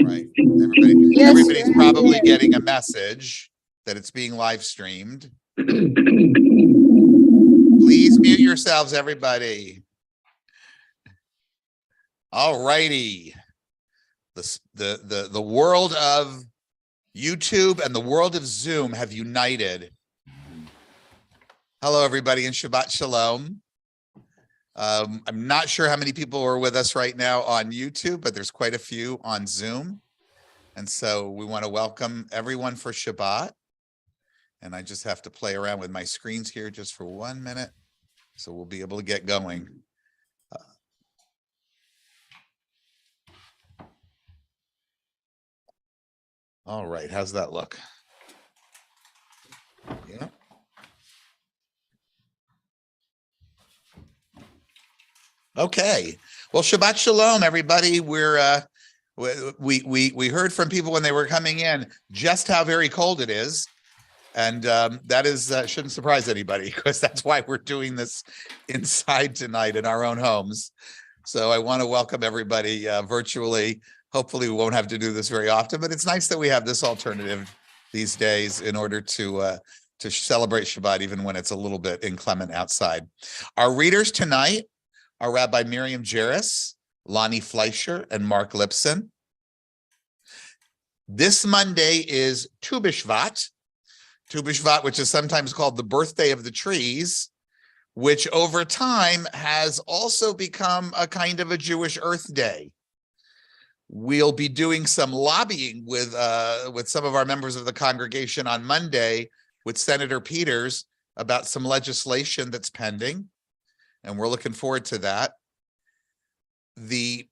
Right. Everybody's Yes. probably getting a message that it's being live streamed. Please mute yourselves, everybody. All righty. The world of YouTube and the world of Zoom have united. Hello, everybody, and Shabbat Shalom. I'm not sure how many people are with us right now on YouTube, but there's quite a few on Zoom. And so we want to welcome everyone for Shabbat. And I just have to play around with my screens here just for 1 minute. So we'll be able to get going. All right, how's that look? Yeah. Okay. Well, Shabbat Shalom, everybody. We heard from people when they were coming in just how very cold it is. And that is shouldn't surprise anybody, because that's why we're doing this inside tonight in our own homes. So I want to welcome everybody virtually. Hopefully we won't have to do this very often, but it's nice that we have this alternative these days in order to celebrate Shabbat, even when it's a little bit inclement outside. Our readers tonight are Rabbi Miriam Jerris, Lonnie Fleischer, and Mark Lipson. This Monday is Tu B'Shvat, which is sometimes called the birthday of the trees, which over time has also become a kind of a Jewish Earth Day. We'll be doing some lobbying with some of our members of the congregation on Monday with Senator Peters about some legislation that's pending, and we're looking forward to that. The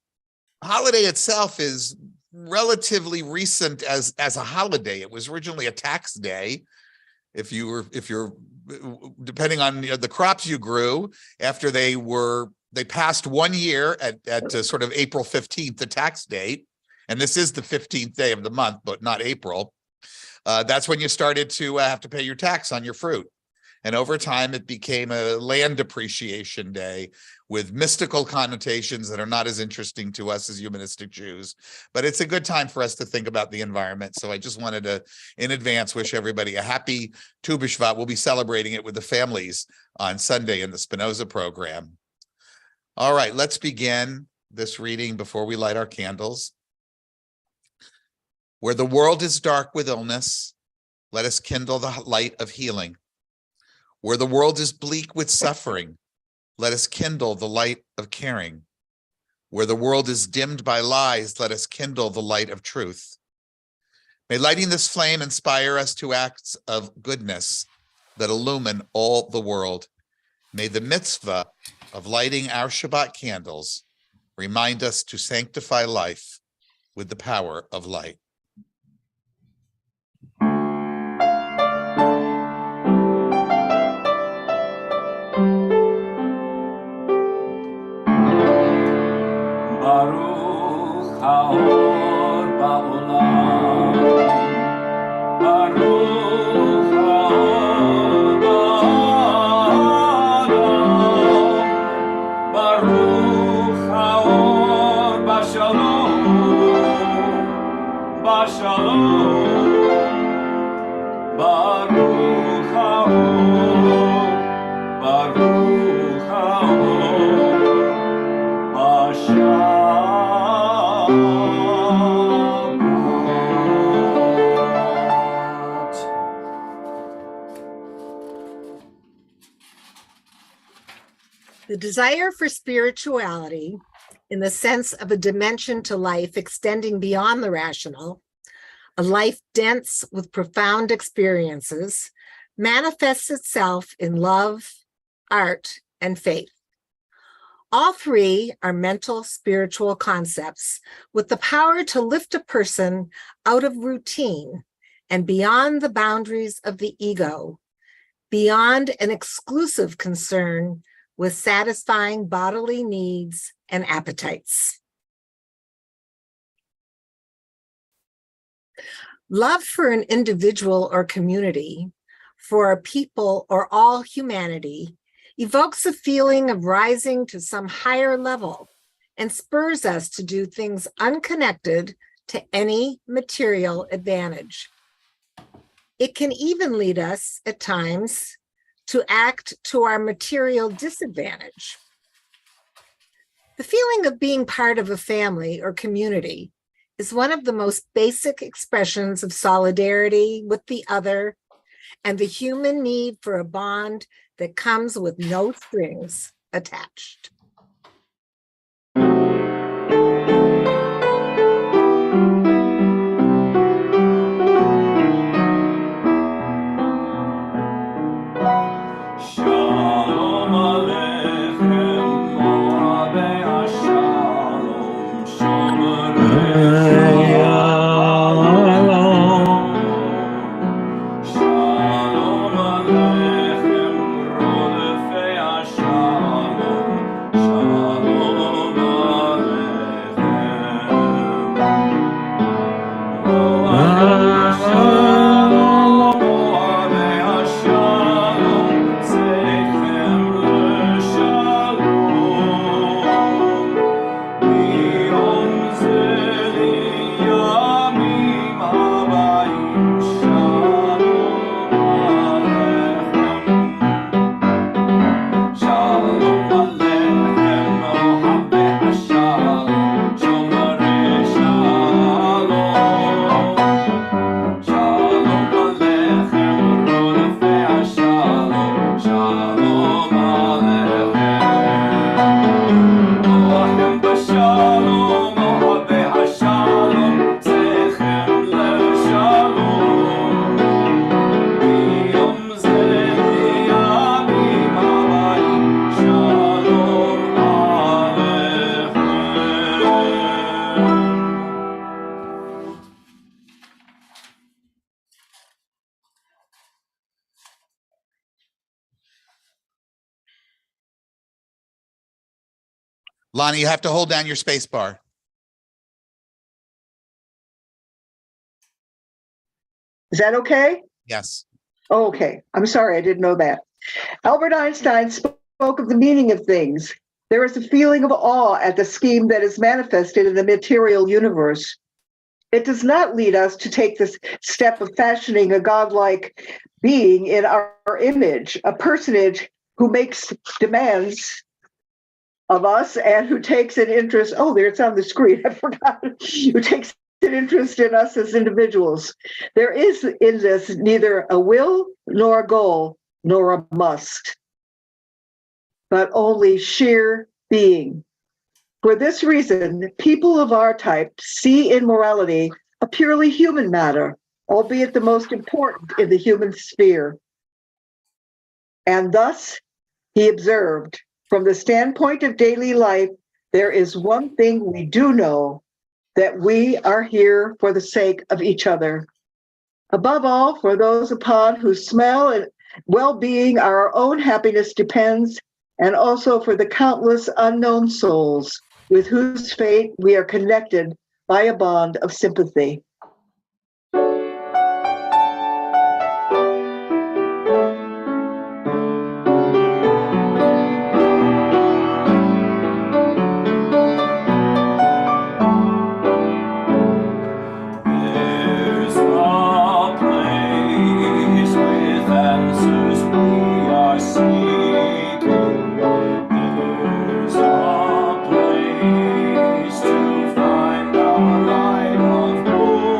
holiday itself is relatively recent as a holiday. It was originally a tax day. If you're depending on the crops you grew, after they passed 1 year at sort of April 15th, the tax date, and this is the 15th day of the month, but not April. That's when you started to have to pay your tax on your fruit. And over time, it became a land appreciation day with mystical connotations that are not as interesting to us as humanistic Jews. But it's a good time for us to think about the environment. So I just wanted to, in advance, wish everybody a happy Tu B'Shvat. We'll be celebrating it with the families on Sunday in the Spinoza program. All right, let's begin this reading before we light our candles. Where the world is dark with illness, let us kindle the light of healing. Where the world is bleak with suffering, let us kindle the light of caring. Where the world is dimmed by lies, let us kindle the light of truth. May lighting this flame inspire us to acts of goodness that illumine all the world. May the mitzvah of lighting our Shabbat candles remind us to sanctify life with the power of light. Baruch haor ba'olam, Baruch haor ba'adam, Baruch haor b'shalom, Baruch haor, Baruch haor b'shalom. The desire for spirituality, in the sense of a dimension to life extending beyond the rational, a life dense with profound experiences, manifests itself in love, art, and faith. All three are mental, spiritual concepts with the power to lift a person out of routine and beyond the boundaries of the ego, beyond an exclusive concern with satisfying bodily needs and appetites. Love for an individual or community, for a people or all humanity, evokes a feeling of rising to some higher level and spurs us to do things unconnected to any material advantage. It can even lead us at times to act to our material disadvantage. The feeling of being part of a family or community is one of the most basic expressions of solidarity with the other and the human need for a bond that comes with no strings attached. Shalom Aleichem, Moabei HaShalom, Shomerei Shalom. Shalom Aleichem, Rodefei HaShalom, Shalom Aleichem. Moabei HaShalom, Moabei HaShalom, Zeichem LeShalom. Biyom ze liyamim habayim, Shalom Aleichem. Shalom Aleichem, Mohabei HaShalom, Shomerei Shalom. Shalom Aleichem, Rodefei HaShalom, Shalom Aleichem. Moachem b'shalom, Mohabei HaShalom, Zeichem LeShalom. Biyom ze liyamim habayim, Shalom Aleichem. Lonnie, you have to hold down your space bar. Is that okay? Yes. Oh, okay. I'm sorry, I didn't know that. Albert Einstein spoke of the meaning of things. There is a feeling of awe at the scheme that is manifested in the material universe. It does not lead us to take this step of fashioning a godlike being in our image, a personage who makes demands of us and who takes an interest. Oh, there it's on the screen. I forgot. Who takes an interest in us as individuals. There is in this neither a will nor a goal nor a must, but only sheer being. For this reason, people of our type see in morality a purely human matter, albeit the most important in the human sphere. And thus, he observed, from the standpoint of daily life, there is one thing we do know, that we are here for the sake of each other. Above all, for those upon whose smell and well-being our own happiness depends, and also for the countless unknown souls with whose fate we are connected by a bond of sympathy. There's a place with answers we are seeking. There's a place to find our light of hope.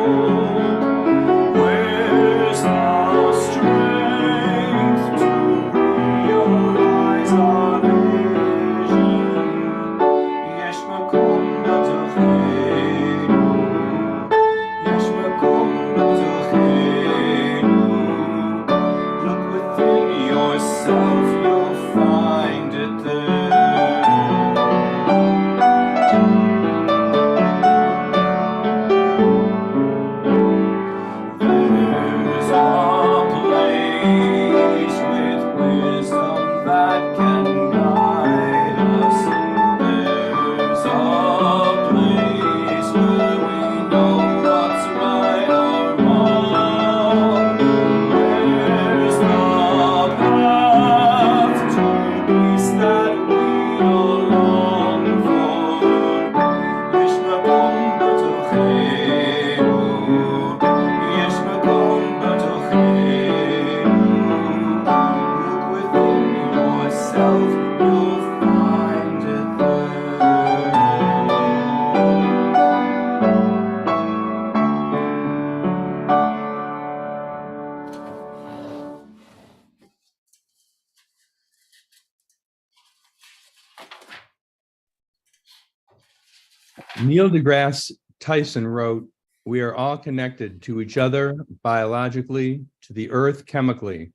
Neil deGrasse Tyson wrote, "We are all connected to each other biologically, to the earth chemically,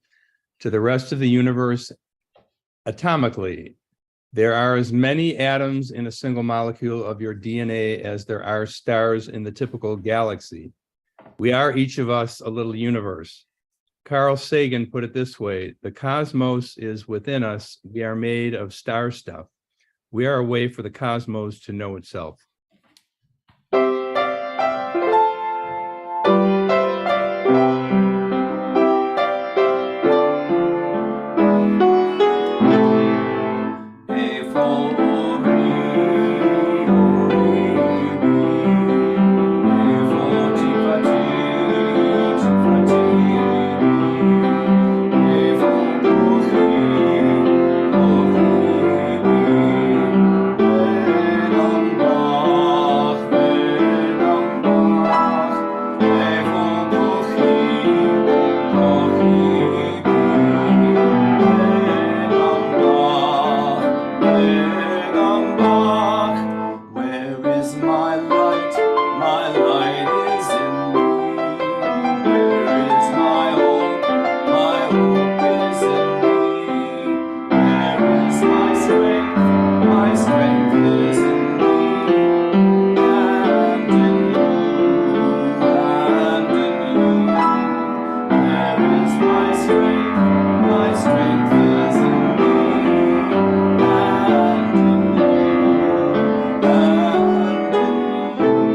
to the rest of the universe atomically. There are as many atoms in a single molecule of your DNA as there are stars in the typical galaxy. We are each of us a little universe." Carl Sagan put it this way, "The cosmos is within us. We are made of star stuff. We are a way for the cosmos to know itself." Where is my light? My light is in thee. Where is my hope? My hope is in thee. Where is my strength? My strength is in thee. And in you, and in you. Where is my strength? My strength is in thee. And in you, and in you.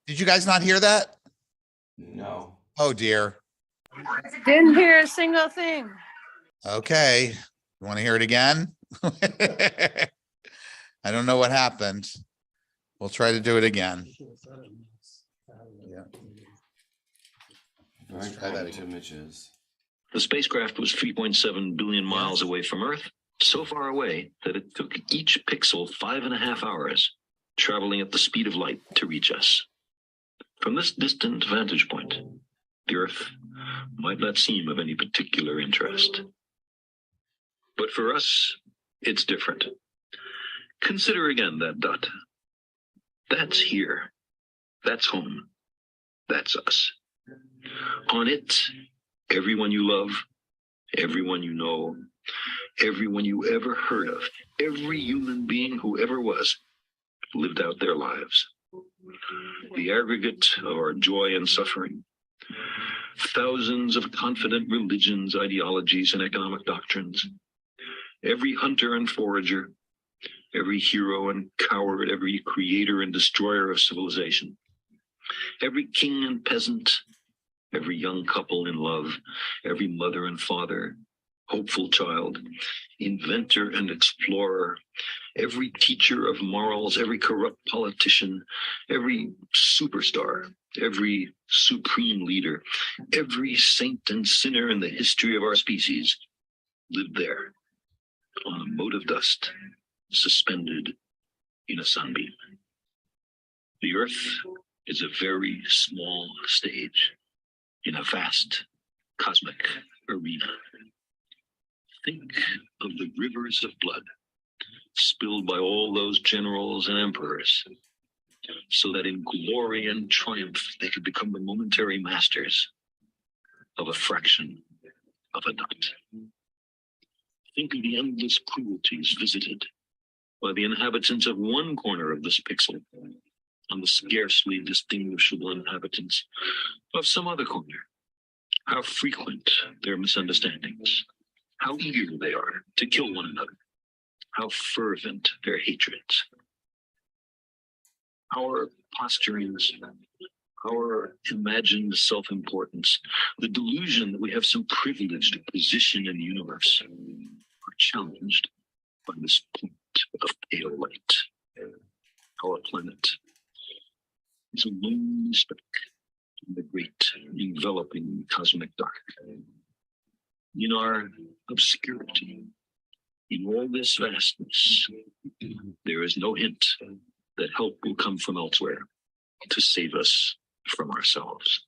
Did you guys not hear that? No. Oh dear. Didn't hear a single thing. Okay. You want to hear it again? I don't know what happened. We'll try to do it again. Yeah. Let's try that again. Images. The spacecraft was 3.7 billion miles away from Earth, so far away that it took each pixel 5.5 hours, traveling at the speed of light to reach us. From this distant vantage point, the Earth might not seem of any particular interest. But for us, it's different. Consider again that dot. That's here. That's home. That's us. On it, everyone you love, everyone you know, everyone you ever heard of, every human being who ever was, lived out their lives. The aggregate of our joy and suffering, thousands of confident religions, ideologies, and economic doctrines, every hunter and forager, every hero and coward, every creator and destroyer of civilization, every king and peasant, every young couple in love, every mother and father, hopeful child, inventor and explorer, every teacher of morals, every corrupt politician, every superstar, every supreme leader, every saint and sinner in the history of our species lived there on a mote of dust, suspended in a sunbeam. The Earth is a very small stage in a vast cosmic arena. Think of the rivers of blood spilled by all those generals and emperors, so that in glory and triumph they could become the momentary masters of a fraction of a dot. Think of the endless cruelties visited by the inhabitants of one corner of this pixel on the scarcely distinguishable inhabitants of some other corner. How frequent their misunderstandings, how eager they are to kill one another, how fervent their hatreds. Our posturings, our imagined self-importance, the delusion that we have some privileged position in the universe are challenged by this point of pale light. Our planet is a lone speck in the great enveloping cosmic dark. In our obscurity, in all this vastness, there is no hint that help will come from elsewhere to save us from ourselves.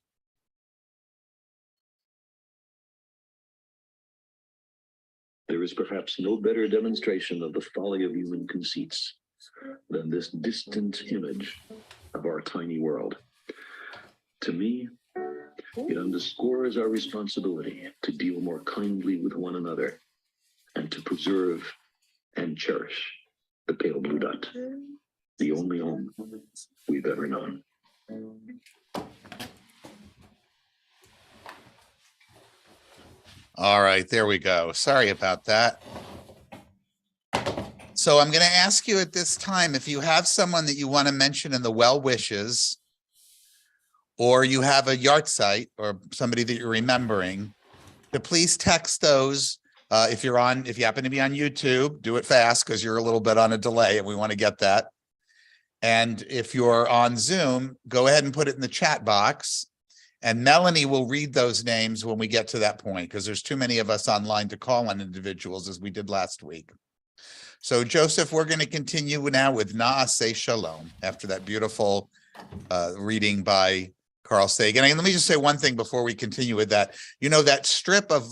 There is perhaps no better demonstration of the folly of human conceits than this distant image of our tiny world. To me, it underscores our responsibility to deal more kindly with one another and to preserve and cherish the pale blue dot, the only home we've ever known. All right, there we go. Sorry about that. So I'm going to ask you at this time, if you have someone that you want to mention in the well wishes, or you have a yahrzeit or somebody that you're remembering, to please text those. If you happen to be on YouTube, do it fast because you're a little bit on a delay and we want to get that. And if you're on Zoom, go ahead and put it in the chat box. And Melanie will read those names when we get to that point, because there's too many of us online to call on individuals as we did last week. So Joseph, we're going to continue now with Na'aseh Shalom after that beautiful reading by Carl Sagan. And let me just say one thing before we continue with that. You know, that strip of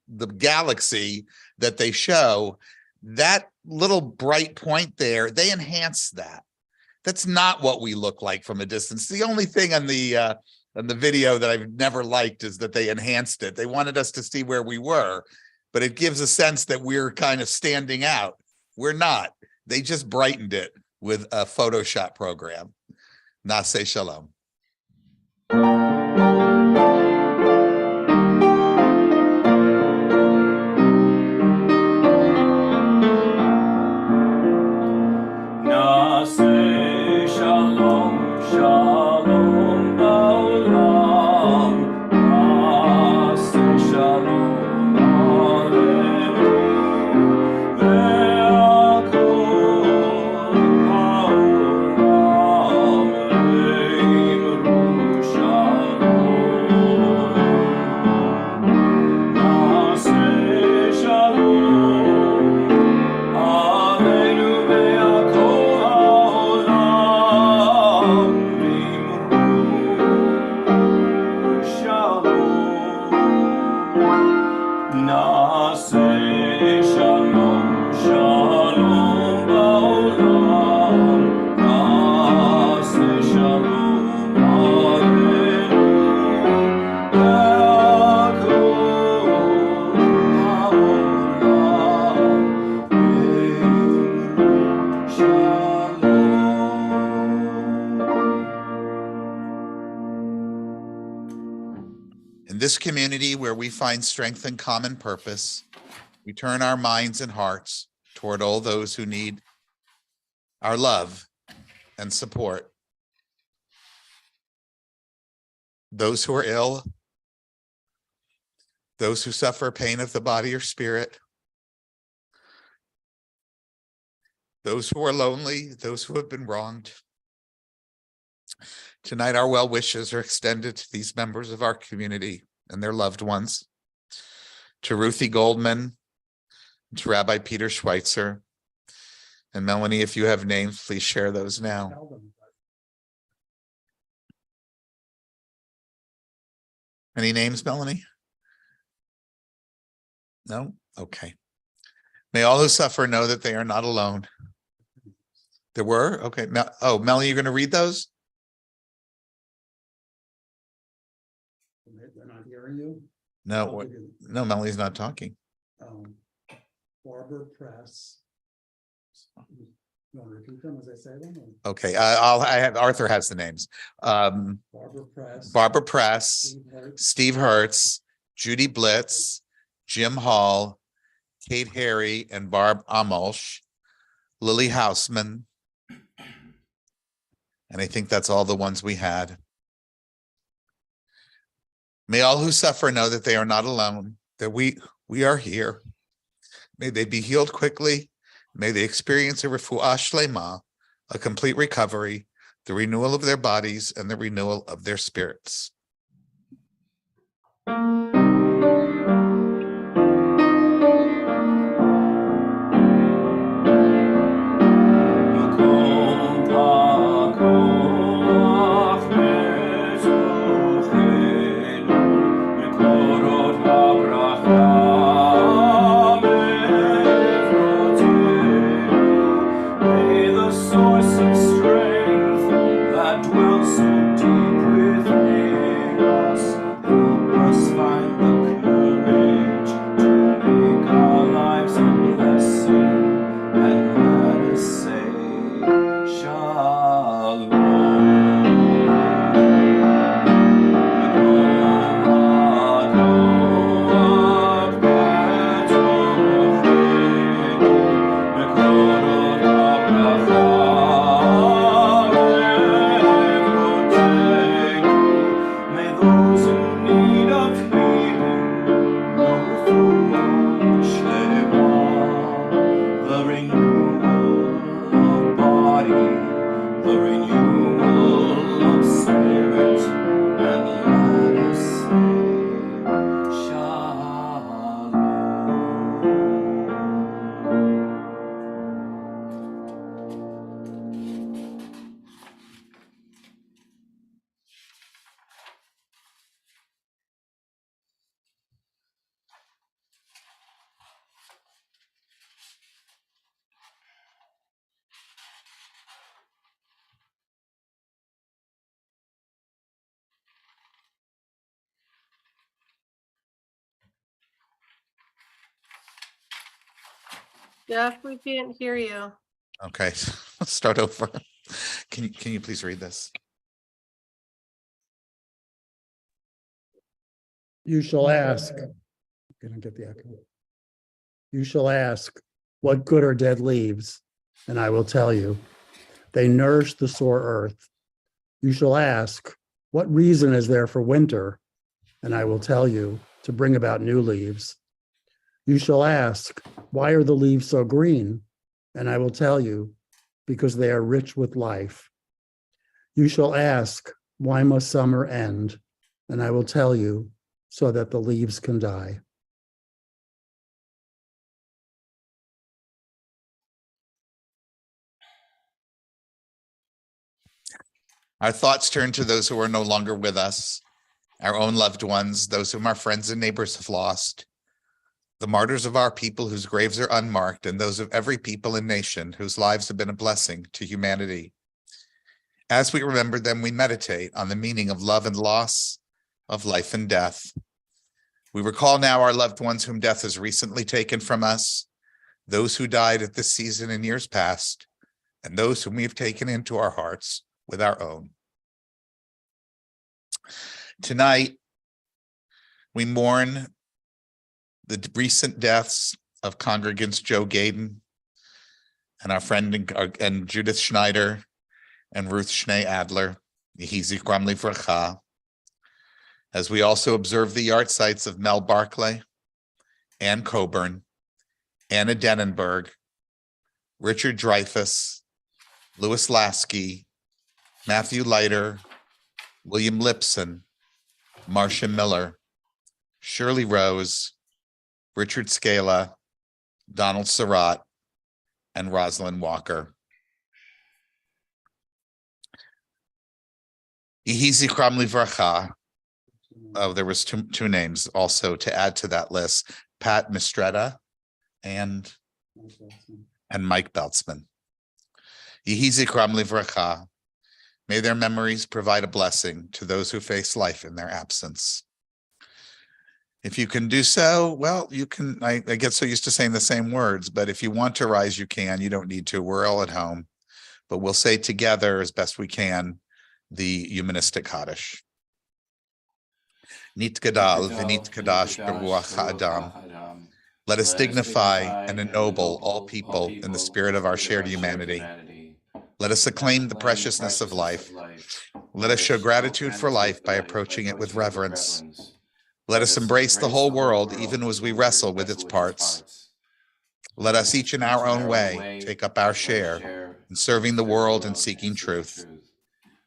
the galaxy that they show, that little bright point there, they enhance that. That's not what we look like from a distance. The only thing on the video that I've never liked is that they enhanced it. They wanted us to see where we were, but it gives a sense that we're kind of standing out. We're not. They just brightened it with a Photoshop program. Na'aseh Shalom. Na'aseh shalom, shalom ba'olam. Na'aseh shalom aleinu. Ve'akol ha'olam eimru shalom. In this community where we find strength and common purpose, we turn our minds and hearts toward all those who need our love and support. Those who are ill, those who suffer pain of the body or spirit, those who are lonely, those who have been wronged. Tonight, our well wishes are extended to these members of our community and their loved ones, to Ruthie Goldman, to Rabbi Peter Schweitzer. And Melanie, if you have names, please share those now. Any names, Melanie? No? Okay. May all who suffer know that they are not alone. There were? Okay. Oh, Melanie, you're going to read those? They're not hearing you? No, no, Melanie's not talking. Barbara Press. You want to repeat them as I say them? Or? Okay, Arthur has the names. Barbara Press. Barbara Press, Steve Hertz, Steve Hertz, Judy Blitz, Jim Hall, Kate Harry, and Barb Amolsch, Lily Hausman. And I think that's all the ones we had. May all who suffer know that they are not alone, that we are here. May they be healed quickly. May they experience a refuah shlema, a complete recovery, the renewal of their bodies and the renewal of their spirits. Jeff, we can't hear you. Okay, let's start over. Can you please read this? You shall ask. Gonna get the echo. You shall ask, what good are dead leaves? And I will tell you, they nourish the sore earth. You shall ask, what reason is there for winter? And I will tell you, to bring about new leaves. You shall ask, why are the leaves so green? And I will tell you, because they are rich with life. You shall ask, why must summer end? And I will tell you, so that the leaves can die. Our thoughts turn to those who are no longer with us, our own loved ones, those whom our friends and neighbors have lost, the martyrs of our people whose graves are unmarked, and those of every people and nation whose lives have been a blessing to humanity. As we remember them, we meditate on the meaning of love and loss, of life and death. We recall now our loved ones whom death has recently taken from us, those who died at this season in years past, and those whom we have taken into our hearts with our own. Tonight, We mourn the recent deaths of congregants Joe Gaden and our friend and Judith Schneider and Ruth Schnee Adler, Yehi Zichram Livracha, as we also observe the yard sites of Mel Barclay, Ann Coburn, Anna Dennenberg, Richard Dreyfuss, Louis Lasky, Matthew Leiter, William Lipson, Marcia Miller, Shirley Rose, Richard Scala, Donald Surratt, and Rosalind Walker. Yehi Zichram Livracha. Oh, there was two names also to add to that list: Pat Mistretta and Mike Beltzman. Yehi Zichram Livracha. May their memories provide a blessing to those who face life in their absence. If you can do so, well, you can. I get so used to saying the same words, but if you want to rise, you can. You don't need to. We're all at home, but we'll say together as best we can the humanistic Kaddish. Nit Gadal v'nit Kadash b'ruach ha'adam. Let us dignify and ennoble all people in the spirit of our shared humanity. Let us acclaim the preciousness of life. Let us show gratitude for life by approaching it with reverence. Let us embrace the whole world even as we wrestle with its parts. Let us each in our own way take up our share in serving the world and seeking truth.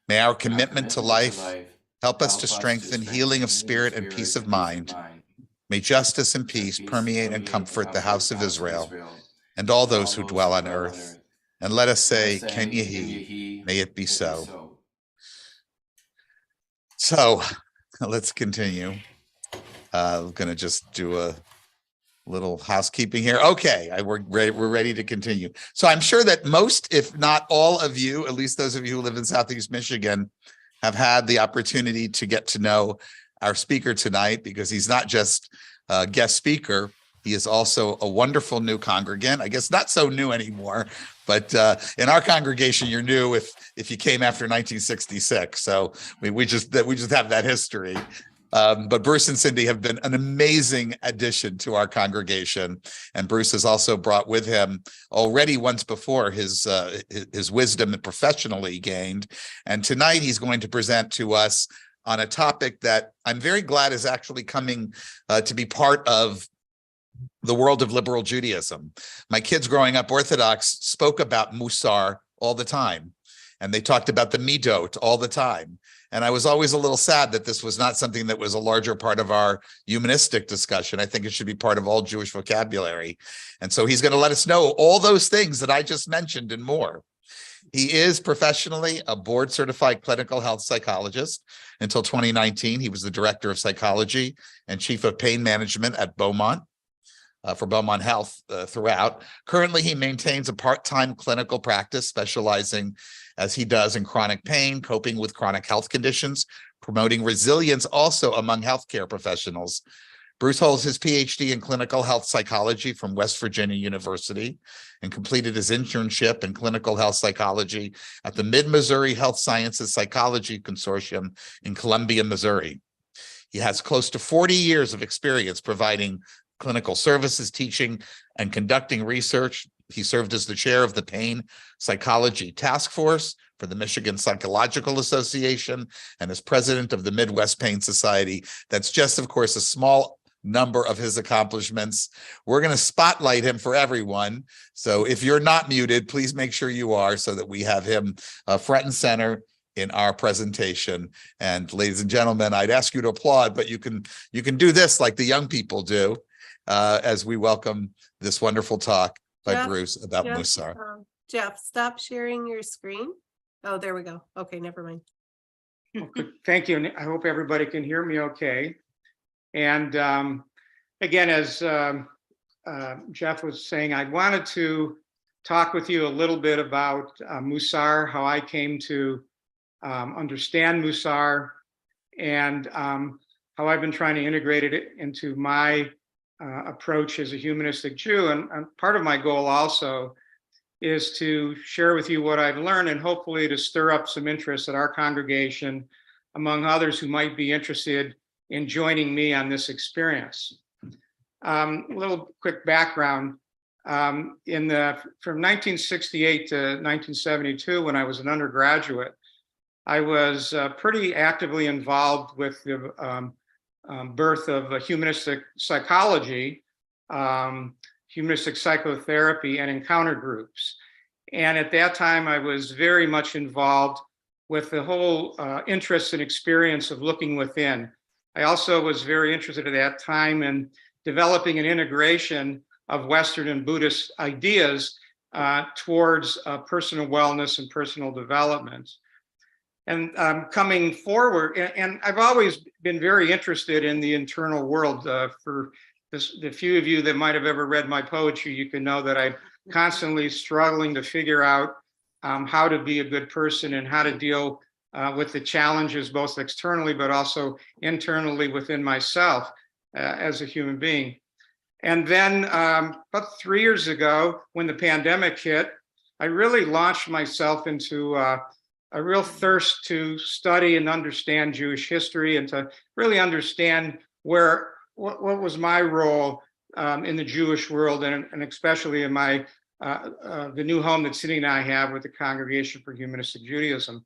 May our commitment to life help us to strengthen healing of spirit and peace of mind. May justice and peace permeate and comfort the house of Israel and all those who dwell on earth. And let us say, Ken Yehi, may it be so. So let's continue. I'm going to just do a little housekeeping here. Okay, we're ready to continue. So I'm sure that most, if not all of you, at least those of you who live in Southeast Michigan, have had the opportunity to get to know our speaker tonight, because he's not just a guest speaker, he is also a wonderful new congregant. I guess not so new anymore, but in our congregation, you're new if you came after 1966. So we just have that history. But Bruce and Cindy have been an amazing addition to our congregation, and Bruce has also brought with him already once before his wisdom that professionally gained, and tonight he's going to present to us on a topic that I'm very glad is actually coming to be part of the world of liberal Judaism. My kids growing up Orthodox spoke about Musar all the time, and they talked about the Midot all the time. And I was always a little sad that this was not something that was a larger part of our humanistic discussion. I think it should be part of all Jewish vocabulary. And so he's going to let us know all those things that I just mentioned and more. He is professionally a board-certified clinical health psychologist. Until 2019, he was the director of psychology and chief of pain management at Beaumont. For Beaumont Health throughout. Currently, he maintains a part-time clinical practice specializing, as he does, in chronic pain, coping with chronic health conditions, promoting resilience also among healthcare professionals. Bruce holds his PhD in clinical health psychology from West Virginia University and completed his internship in clinical health psychology at the Mid-Missouri Health Sciences Psychology Consortium in Columbia, Missouri. He has close to 40 years of experience providing clinical services, teaching, and conducting research. He served as the chair of the Pain Psychology Task Force for the Michigan Psychological Association and as president of the Midwest Pain Society. That's just, of course, a small number of his accomplishments. We're going to spotlight him for everyone. So if you're not muted, please make sure you are, so that we have him front and center in our presentation. And ladies and gentlemen, I'd ask you to applaud, but you can do this like the young people do. As we welcome this wonderful talk by Jeff, Bruce about Musar. Jeff, stop sharing your screen. Oh, there we go. Okay, never mind. Good. Thank you. And I hope everybody can hear me okay. And again, as Jeff was saying, I wanted to talk with you a little bit about Musar, how I came to understand Musar, and how I've been trying to integrate it into my approach as a humanistic Jew. And part of my goal also is to share with you what I've learned, and hopefully to stir up some interest at our congregation among others who might be interested in joining me on this experience. A little quick background. From 1968 to 1972, when I was an undergraduate, I was pretty actively involved with the birth of humanistic psychology, humanistic psychotherapy, and encounter groups. And at that time, I was very much involved with the whole interest and experience of looking within. I also was very interested at that time in developing an integration of Western and Buddhist ideas towards personal wellness and personal development. And coming forward, and I've always been very interested in the internal world. For the few of you that might have ever read my poetry, you can know that I'm constantly struggling to figure out how to be a good person and how to deal with the challenges, both externally, but also internally within myself as a human being. And then about 3 years ago, when the pandemic hit, I really launched myself into a real thirst to study and understand Jewish history and to really understand what was my role in the Jewish world, and especially in my the new home that Cindy and I have with the Congregation for Humanistic Judaism.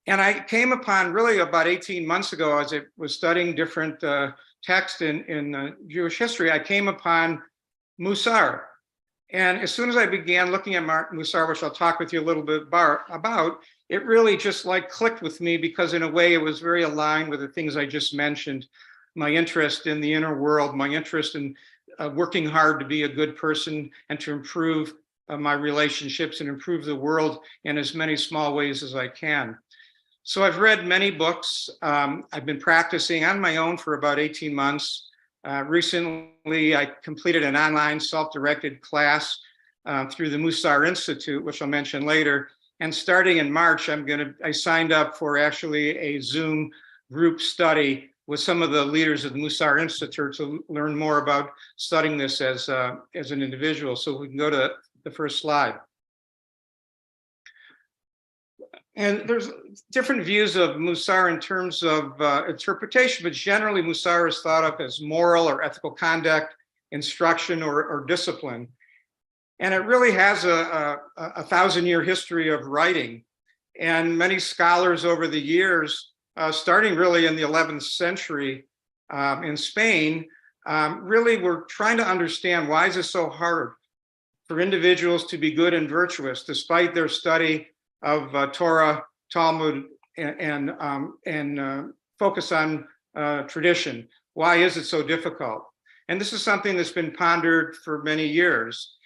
And I came upon, really about 18 months ago, as I was studying different texts in Jewish history, I came upon Musar. And as soon as I began looking at Musar, which I'll talk with you a little bit about, it really just like clicked with me, because in a way it was very aligned with the things I just mentioned. My interest in the inner world, my interest in working hard to be a good person and to improve my relationships and improve the world in as many small ways as I can. So I've read many books. I've been practicing on my own for about 18 months. Recently, I completed an online self-directed class through the Musar Institute, which I'll mention later. And starting in March, I signed up for actually a Zoom group study with some of the leaders of the Musar Institute to learn more about studying this as an individual. So we can go to the first slide. And there's different views of Musar in terms of interpretation, but generally Musar is thought of as moral or ethical conduct, instruction, or discipline. And it really has a 1,000-year history of writing. And many scholars over the years, starting really in the 11th century in Spain, really were trying to understand, why is it so hard for individuals to be good and virtuous despite their study of Torah, Talmud, and focus on tradition? Why is it so difficult? And this is something that's been pondered for many years.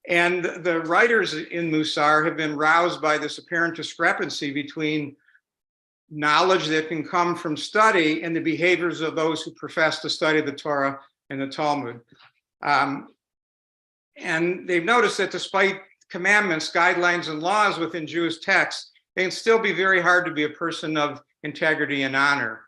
And the writers in Musar have been roused by this apparent discrepancy between knowledge that can come from study and the behaviors of those who profess to study the Torah and the Talmud. And they've noticed that despite commandments, guidelines, and laws within Jewish texts, they can still be very hard to be a person of integrity and honor.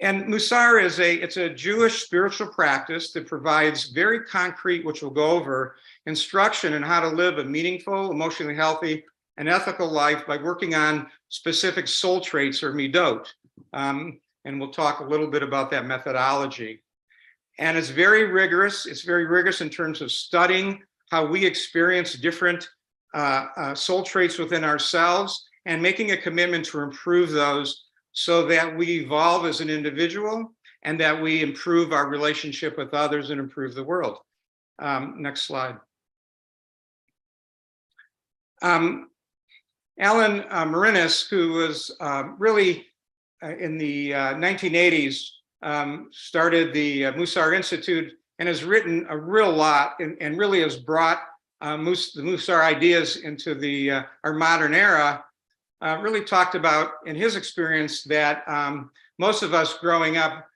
And Musar it's a Jewish spiritual practice that provides very concrete, which we'll go over, instruction on how to live a meaningful, emotionally healthy, and ethical life by working on specific soul traits, or midot. And we'll talk a little bit about that methodology. And it's very rigorous. It's very rigorous in terms of studying how we experience different soul traits within ourselves and making a commitment to improve those so that we evolve as an individual and that we improve our relationship with others and improve the world. Next slide. Alan Marinis, who was really in the 1980s, started the Musar Institute and has written a real lot and really has brought the Musar ideas into our modern era. Really talked about, in his experience, that most of us growing up,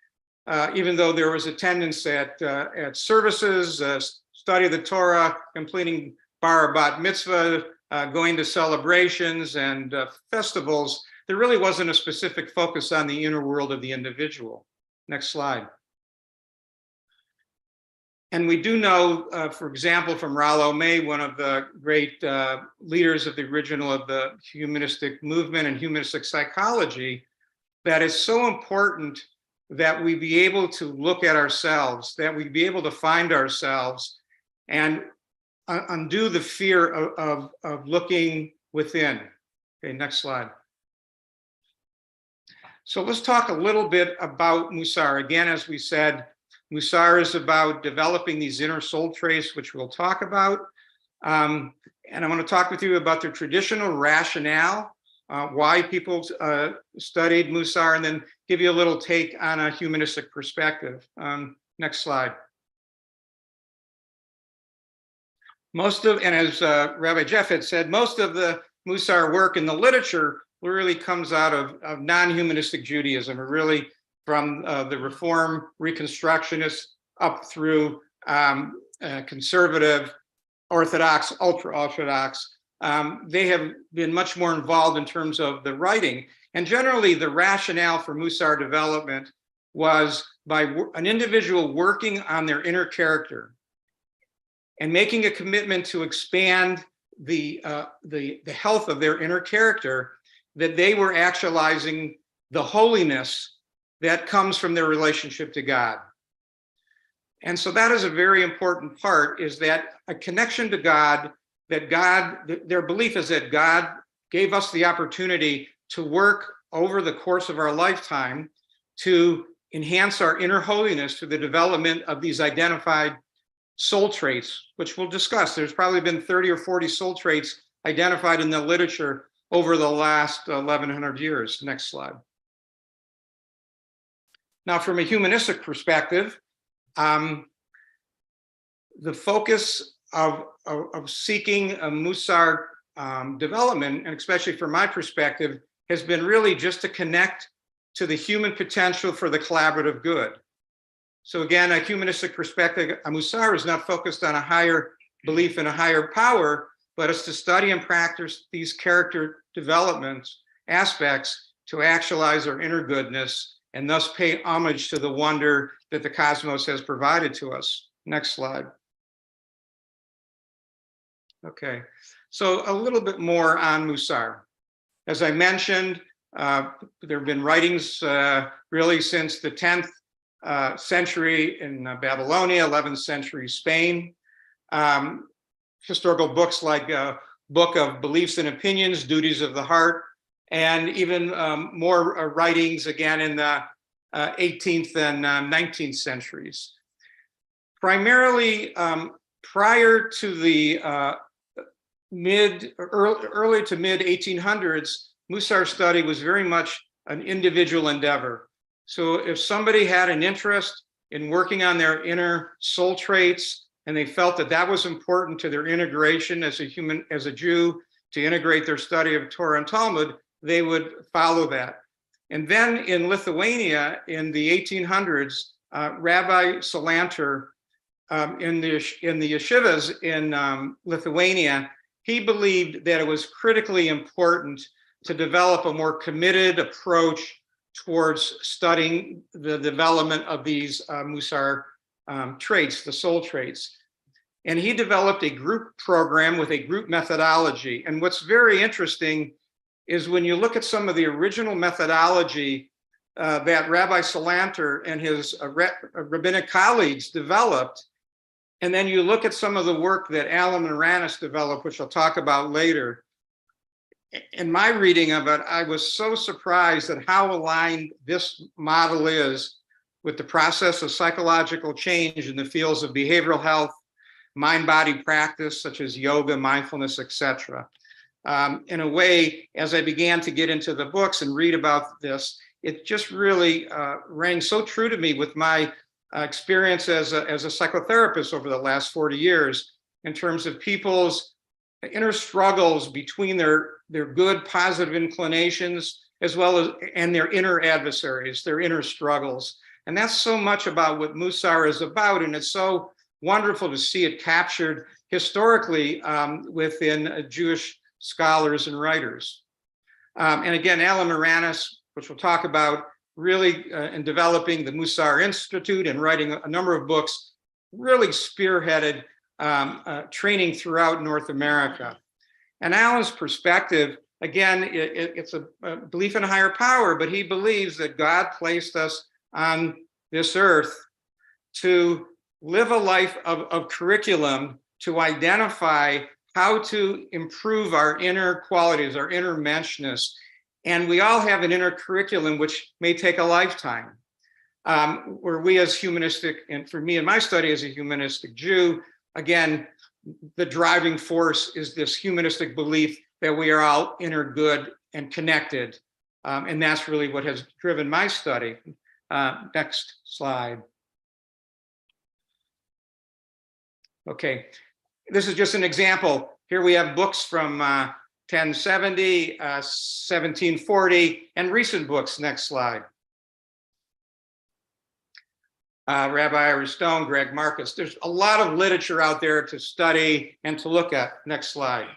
even though there was attendance at services, study of the Torah, completing bar bat mitzvah, going to celebrations and festivals, there really wasn't a specific focus on the inner world of the individual. Next slide. And we do know, for example, from Rollo May, one of the great leaders of the original of the humanistic movement and humanistic psychology, that it's so important that we be able to look at ourselves, that we be able to find ourselves and undo the fear of looking within. Okay, next slide. So let's talk a little bit about Musar. Again, as we said, Musar is about developing these inner soul traits, which we'll talk about. And I want to talk with you about the traditional rationale, why people studied Musar, and then give you a little take on a humanistic perspective. Next slide. And as Rabbi Jeff had said, most of the Musar work in the literature really comes out of non-humanistic Judaism, or really from the Reform Reconstructionists up through conservative, Orthodox, ultra-Orthodox. They have been much more involved in terms of the writing. And generally, the rationale for Musar development was by an individual working on their inner character and making a commitment to expand the health of their inner character, that they were actualizing the holiness that comes from their relationship to God. And so that is a very important part, is that a connection to God, that their belief is that God gave us the opportunity to work over the course of our lifetime to enhance our inner holiness through the development of these identified soul traits, which we'll discuss. There's probably been 30 or 40 soul traits identified in the literature over the last 1100 years. Next slide. Now, from a humanistic perspective, the focus of seeking a Musar development, and especially from my perspective, has been really just to connect to the human potential for the collaborative good. So again, a humanistic perspective, a Musar is not focused on a higher belief in a higher power, but it's to study and practice these character development aspects to actualize our inner goodness, and thus pay homage to the wonder that the cosmos has provided to us. Next slide. Okay, so a little bit more on Musar. As I mentioned, there have been writings really since the 10th century in Babylonia, 11th century Spain. Historical books like Book of Beliefs and Opinions, Duties of the Heart, and even more writings again in the 18th and 19th centuries. Primarily prior to the early to mid 1800s, Musar study was very much an individual endeavor. So if somebody had an interest in working on their inner soul traits, and they felt that that was important to their integration as a Jew, to integrate their study of Torah and Talmud, they would follow that. And then in Lithuania, in the 1800s, Rabbi Salanter, in the yeshivas in Lithuania, he believed that it was critically important to develop a more committed approach towards studying the development of these Musar traits, the soul traits. And he developed a group program with a group methodology. And what's very interesting is when you look at some of the original methodology that Rabbi Salanter and his rabbinic colleagues developed, and then you look at some of the work that Alan Moranis developed, which I'll talk about later. In my reading of it, I was so surprised at how aligned this model is with the process of psychological change in the fields of behavioral health, mind-body practice, such as yoga, mindfulness, etc. In a way, as I began to get into the books and read about this, it just really rang so true to me with my experience as a psychotherapist over the last 40 years, in terms of people's inner struggles between their good, positive inclinations, as well as and their inner adversaries, their inner struggles. And that's so much about what Musar is about, and it's so wonderful to see it captured historically within Jewish scholars and writers. And again, Alan Moranis, which we'll talk about, really in developing the Musar Institute and writing a number of books, really spearheaded training throughout North America. And Alan's perspective Again, it's a belief in a higher power, but he believes that God placed us on this earth to live a life of curriculum, to identify how to improve our inner qualities, our inner menshness. And we all have an inner curriculum, which may take a lifetime. Where we as humanistic, and for me in my study as a humanistic Jew, again, the driving force is this humanistic belief that we are all inner good and connected. And that's really what has driven my study. Next slide. Okay, this is just an example. Here we have books from 1070, 1740, and recent books. Next slide. Rabbi Ira Stone, Greg Marcus. There's a lot of literature out there to study and to look at. Next slide.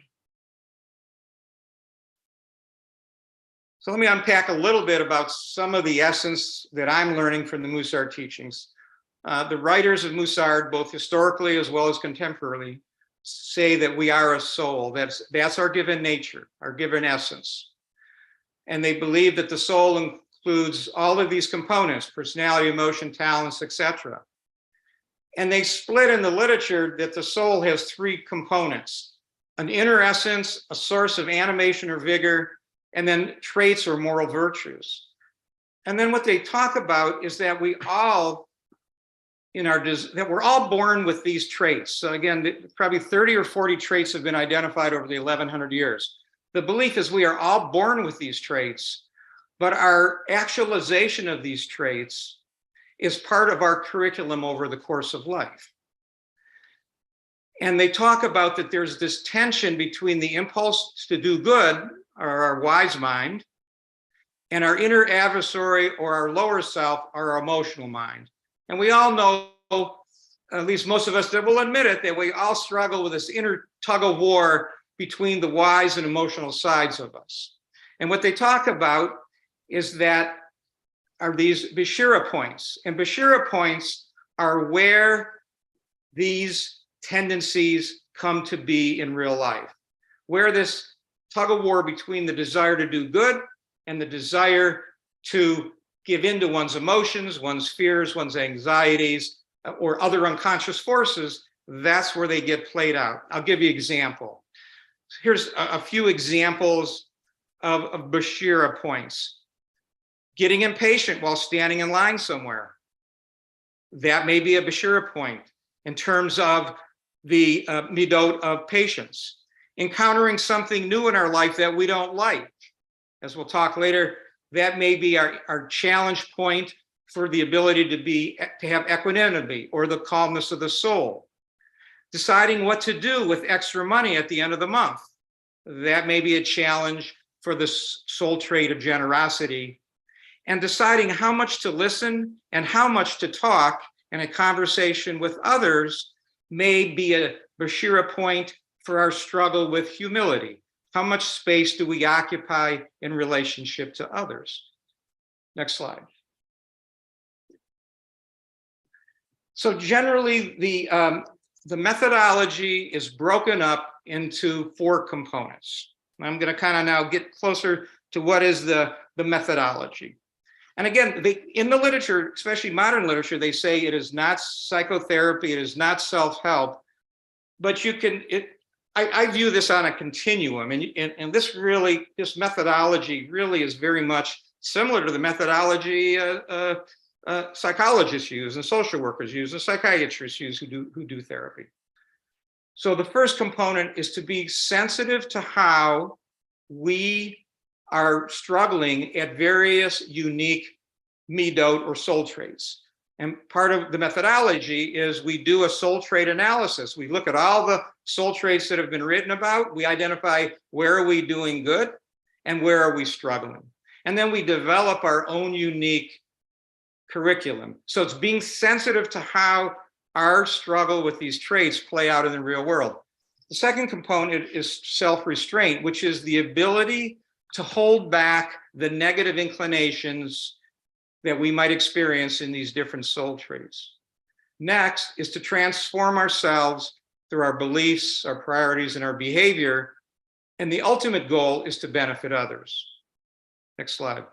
So let me unpack a little bit about some of the essence that I'm learning from the Musar teachings. The writers of Musar, both historically as well as contemporarily, say that we are a soul. That's our given nature, our given essence. And they believe that the soul includes all of these components: personality, emotion, talents, etc. And they split in the literature that the soul has three components: an inner essence, a source of animation or vigor, and then traits or moral virtues. And then what they talk about is that we all, that we're all born with these traits. So again, probably 30 or 40 traits have been identified over the 1100 years. The belief is we are all born with these traits, but our actualization of these traits is part of our curriculum over the course of life. And they talk about that there's this tension between the impulse to do good, or our wise mind, and our inner adversary or our lower self, our emotional mind. And we all know, at least most of us that will admit it, that we all struggle with this inner tug of war between the wise and emotional sides of us. And what they talk about is that are these Bashira points. And Bashira points are where these tendencies come to be in real life, where this tug of war between the desire to do good and the desire to give in to one's emotions, one's fears, one's anxieties, or other unconscious forces, that's where they get played out. I'll give you an example. Here's a few examples of Bashira points. Getting impatient while standing in line somewhere. That may be a Bashira point in terms of the midot of patience. Encountering something new in our life that we don't like. As we'll talk later, that may be our challenge point for the ability to have equanimity or the calmness of the soul. Deciding what to do with extra money at the end of the month. That may be a challenge for the soul trait of generosity. And deciding how much to listen and how much to talk in a conversation with others may be a Bashira point for our struggle with humility. How much space do we occupy in relationship to others? Next slide. So generally, the methodology is broken up into 4 components. I'm going to kind of now get closer to what is the methodology. And again, in the literature, especially modern literature, they say it is not psychotherapy, it is not self-help, but you can, I view this on a continuum, and this methodology really is very much similar to the methodology psychologists use and social workers use and psychiatrists use who do therapy. So the first component is to be sensitive to how we are struggling at various unique midot or soul traits. And part of the methodology is we do a soul trait analysis. We look at all the soul traits that have been written about. We identify where are we doing good and where are we struggling. And then we develop our own unique curriculum. So it's being sensitive to how our struggle with these traits play out in the real world. The second component is self-restraint, which is the ability to hold back the negative inclinations that we might experience in these different soul traits. Next is to transform ourselves through our beliefs, our priorities, and our behavior And the ultimate goal is to benefit others. Next slide.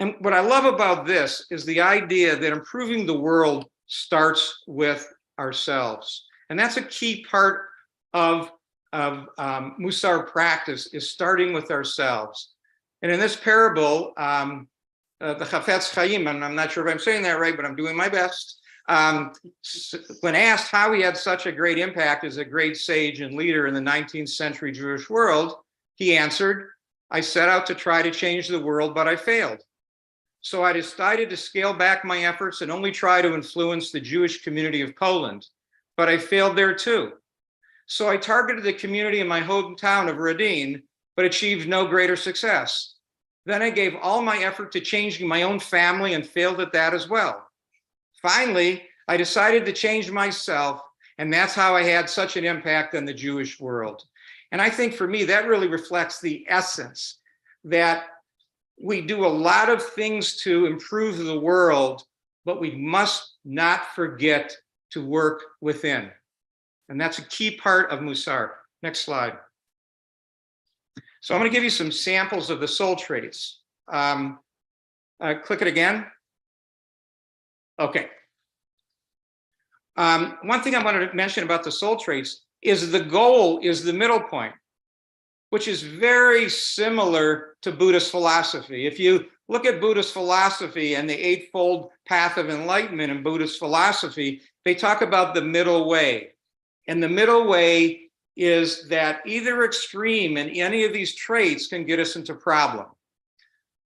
And what I love about this is the idea that improving the world starts with ourselves. And that's a key part of Mussar practice, is starting with ourselves. And in this parable, the Chafetz Chaim, and I'm not sure if I'm saying that right, but I'm doing my best. When asked how he had such a great impact as a great sage and leader in the 19th century Jewish world, he answered, "I set out to try to change the world, but I failed. So I decided to scale back my efforts and only try to influence the Jewish community of Poland, but I failed there too. So I targeted the community in my hometown of Radin, but achieved no greater success. Then I gave all my effort to changing my own family and failed at that as well. Finally, I decided to change myself, and that's how I had such an impact on the Jewish world." And I think for me, that really reflects the essence that we do a lot of things to improve the world, but we must not forget to work within. And that's a key part of Mussar. Next slide. So I'm going to give you some samples of the soul traits. Click it again. Okay. One thing I wanted to mention about the soul traits is the goal is the middle point, which is very similar to Buddhist philosophy. If you look at Buddhist philosophy and the Eightfold Path of Enlightenment in Buddhist philosophy, they talk about the middle way. And the middle way is that either extreme in any of these traits can get us into problem.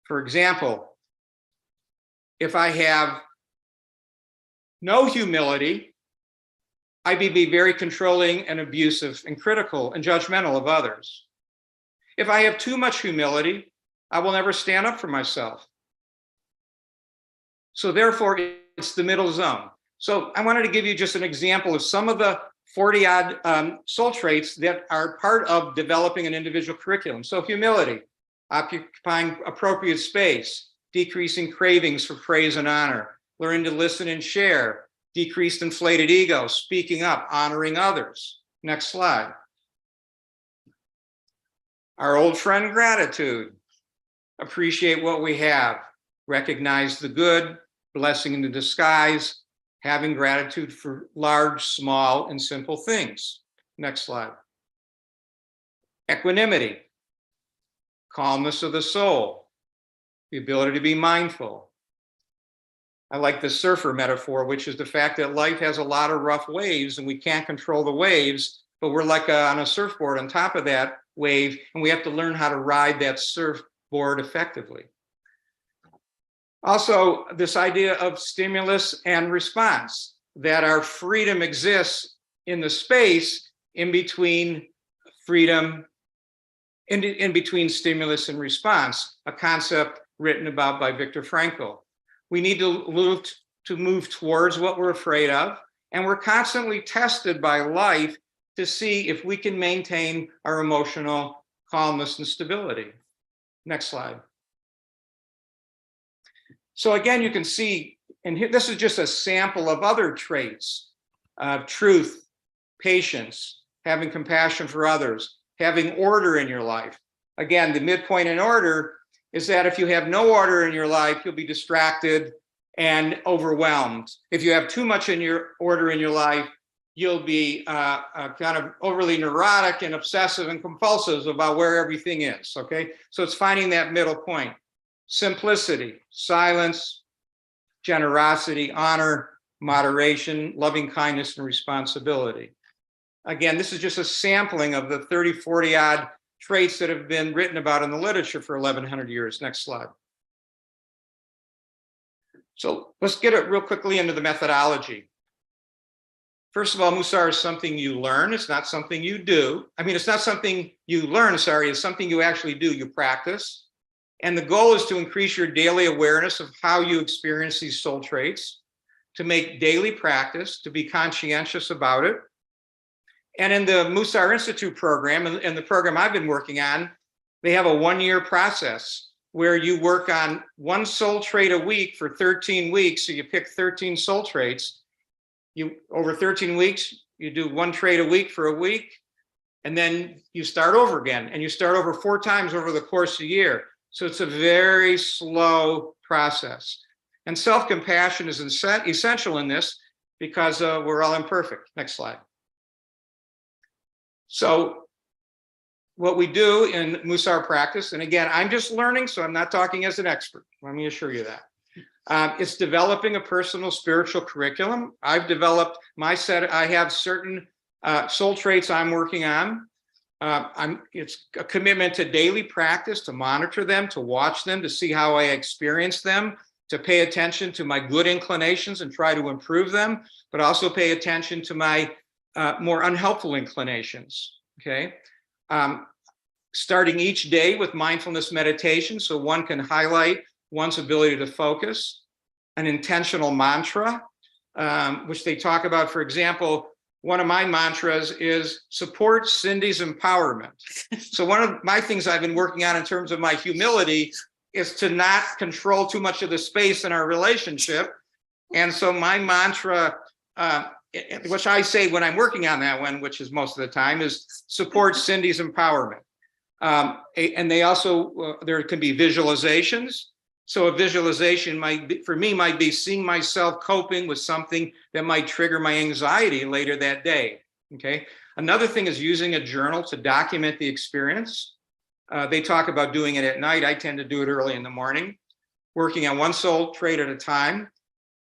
For example, if I have no humility, I may be very controlling and abusive and critical and judgmental of others. If I have too much humility, I will never stand up for myself. So therefore, it's the middle zone. So I wanted to give you just an example of some of the 40-odd soul traits that are part of developing an individual curriculum. So humility, occupying appropriate space, decreasing cravings for praise and honor, learning to listen and share, decreased inflated ego, speaking up, honoring others. Next slide. Our old friend, gratitude. Appreciate what we have, recognize the good, blessing in the disguise, having gratitude for large, small, and simple things. Next slide. Equanimity, calmness of the soul, the ability to be mindful. I like the surfer metaphor, which is the fact that life has a lot of rough waves and we can't control the waves, but we're like on a surfboard on top of that wave, and we have to learn how to ride that surfboard effectively. Also, this idea of stimulus and response, that our freedom exists in the space in between freedom, in between stimulus and response, a concept written about by Viktor Frankl. We need to move towards what we're afraid of, and we're constantly tested by life to see if we can maintain our emotional calmness and stability. Next slide. So again, you can see, and here, this is just a sample of other traits: truth, patience, having compassion for others, having order in your life. Again, the midpoint in order is that if you have no order in your life, you'll be distracted and overwhelmed. If you have too much in your order in your life, you'll be kind of overly neurotic and obsessive and compulsive about where everything is, okay? So it's finding that middle point. Simplicity, silence, generosity, honor, moderation, loving kindness, and responsibility. Again, this is just a sampling of the 30, 40 odd traits that have been written about in the literature for 1100 years. Next slide. So let's get it real quickly into the methodology. First of all, Mussar is something you learn. It's not something you do. I mean, it's not something you learn, sorry, it's something you actually do, you practice. And the goal is to increase your daily awareness of how you experience these soul traits, to make daily practice, to be conscientious about it. And in the Mussar Institute program, and the program I've been working on, they have a 1-year process where you work on one soul trait a week for 13 weeks. So you pick 13 soul traits. Over 13 weeks, you do one trait a week for a week. and then you start over again, and you start over 4 times over the course of a year. So it's a very slow process. And self-compassion is essential in this because we're all imperfect. Next slide. So what we do in Musar practice, and again, I'm just learning, so I'm not talking as an expert. Let me assure you that. It's developing a personal spiritual curriculum. I've developed my set. I have certain soul traits I'm working on. It's a commitment to daily practice, to monitor them, to watch them, to see how I experience them, to pay attention to my good inclinations and try to improve them, but also pay attention to my more unhelpful inclinations, okay? Starting each day with mindfulness meditation, so one can highlight one's ability to focus, an intentional mantra, which they talk about. For example, one of my mantras is support Cindy's empowerment. So one of my things I've been working on in terms of my humility is to not control too much of the space in our relationship. And so my mantra, which I say when I'm working on that one, which is most of the time, is support Cindy's empowerment. And they also, there can be visualizations. So a visualization might be, for me, might be seeing myself coping with something that might trigger my anxiety later that day, okay? Another thing is using a journal to document the experience. They talk about doing it at night. I tend to do it early in the morning, working on one soul trait at a time.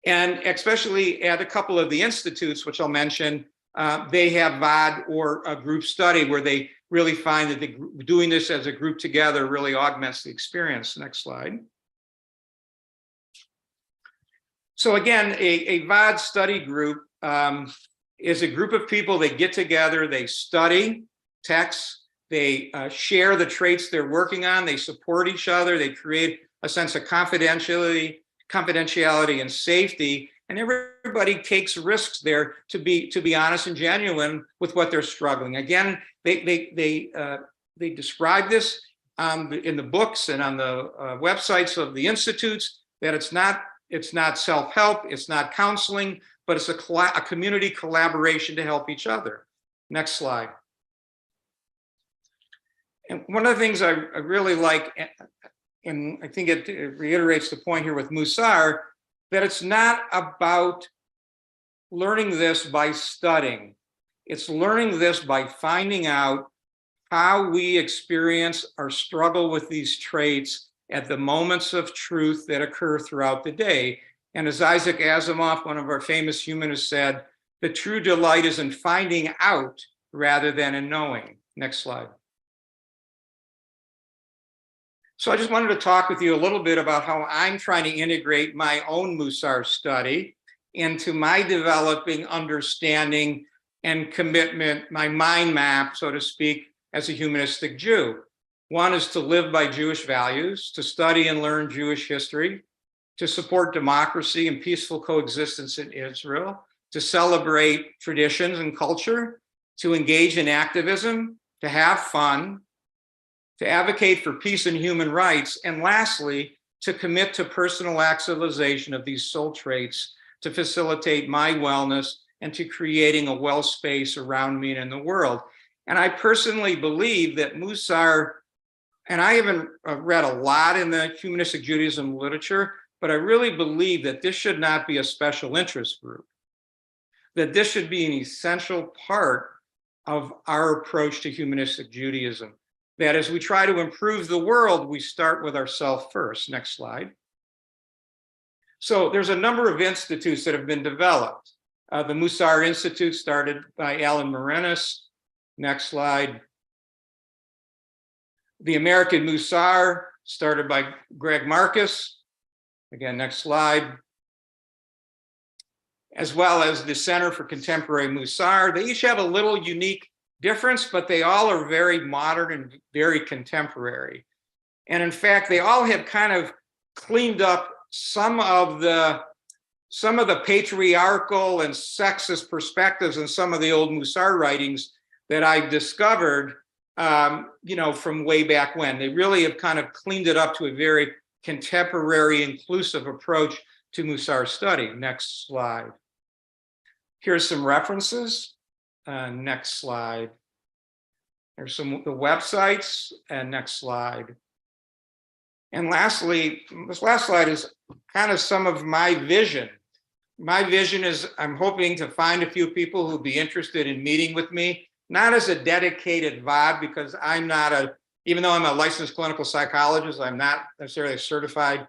And especially at a couple of the institutes, which I'll mention, they have VOD or a group study where they really find that doing this as a group together really augments the experience. Next slide. So again, a VOD study group is a group of people that get together, they study texts, they share the traits they're working on, they support each other, they create a sense of confidentiality and safety, and everybody takes risks there to be honest and genuine with what they're struggling. Again, they describe this in the books and on the websites of the institutes, that it's not self-help, it's not counseling, but it's a community collaboration to help each other. Next slide. And one of the things I really like, and I think it reiterates the point here with Musar, that it's not about learning this by studying. It's learning this by finding out how we experience or struggle with these traits at the moments of truth that occur throughout the day. And as Isaac Asimov, one of our famous humanists, said, the true delight is in finding out rather than in knowing. Next slide. So I just wanted to talk with you a little bit about how I'm trying to integrate my own Musar study into my developing understanding and commitment, my mind map, so to speak, as a humanistic Jew. One is to live by Jewish values, to study and learn Jewish history, to support democracy and peaceful coexistence in Israel, to celebrate traditions and culture, to engage in activism, to have fun, to advocate for peace and human rights, and lastly, to commit to personal actualization of these soul traits to facilitate my wellness and to creating a well space around me and in the world. And I personally believe that Musar, and I haven't read a lot in the humanistic Judaism literature, but I really believe that this should not be a special interest group, that this should be an essential part of our approach to humanistic Judaism. That as we try to improve the world, we start with ourselves first. Next slide. So there's a number of institutes that have been developed. The Musar Institute started by Alan Marinas. Next slide. The American Musar started by Greg Marcus. Again, next slide. As well as the Center for Contemporary Musar. They each have a little unique difference, but they all are very modern and very contemporary. And in fact, they all have kind of cleaned up some of the patriarchal and sexist perspectives in some of the old Musar writings that I've discovered, from way back when. They really have kind of cleaned it up to a very contemporary, inclusive approach to Musar study. Next slide. Here's some references. Next slide. There's some the websites, and next slide. And lastly, this last slide is kind of some of my vision. My vision is I'm hoping to find a few people who'll be interested in meeting with me, not as a dedicated VOD, because I'm not even though I'm a licensed clinical psychologist, I'm not necessarily a certified